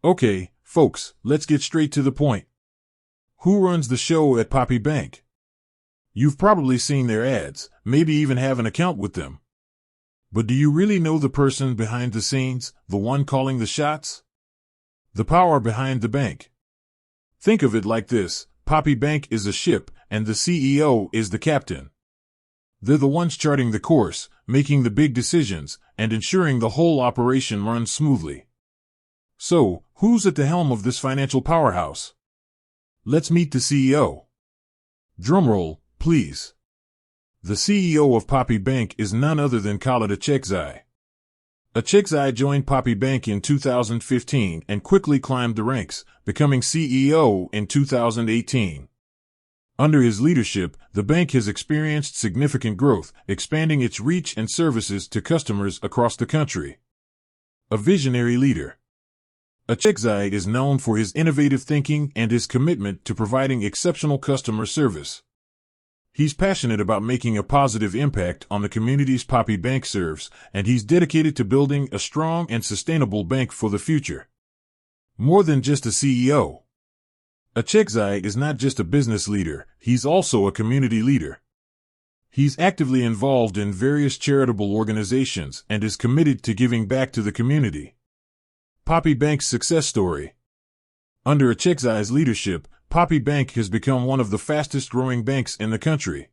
Okay, folks, let's get straight to the point. Who runs the show at Poppy Bank? You've probably seen their ads, maybe even have an account with them. But do you really know the person behind the scenes, the one calling the shots? The power behind the bank. Think of it like this: Poppy Bank is a ship, and the CEO is the captain. They're the ones charting the course, making the big decisions, and ensuring the whole operation runs smoothly. So, who's at the helm of this financial powerhouse? Let's meet the CEO. Drumroll, please. The CEO of Poppy Bank is none other than Khaled Achekzai. Achekzai joined Poppy Bank in 2015 and quickly climbed the ranks, becoming CEO in 2018. Under his leadership, the bank has experienced significant growth, expanding its reach and services to customers across the country. A visionary leader. Achekzai is known for his innovative thinking and his commitment to providing exceptional customer service. He's passionate about making a positive impact on the communities Poppy Bank serves, and he's dedicated to building a strong and sustainable bank for the future. More than just a CEO. Achekzai is not just a business leader, he's also a community leader. He's actively involved in various charitable organizations and is committed to giving back to the community. Poppy Bank's success story. Under Achekzai's leadership, Poppy Bank has become one of the fastest-growing banks in the country.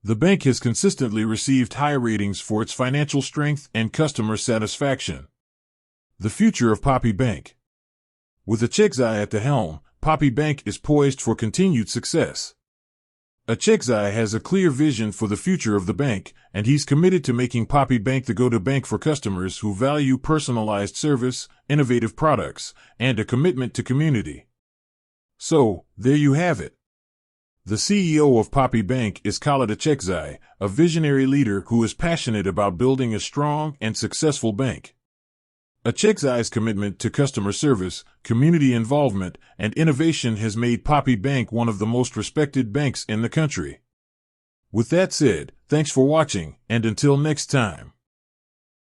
The bank has consistently received high ratings for its financial strength and customer satisfaction. The future of Poppy Bank. With Achekzai at the helm, Poppy Bank is poised for continued success. Achekzai has a clear vision for the future of the bank, and he's committed to making Poppy Bank the go-to bank for customers who value personalized service, innovative products, and a commitment to community. So, there you have it. The CEO of Poppy Bank is Khaled Achekzai, a visionary leader who is passionate about building a strong and successful bank. Achekzai's commitment to customer service, community involvement, and innovation has made Poppy Bank one of the most respected banks in the country. With that said, thanks for watching, and until next time.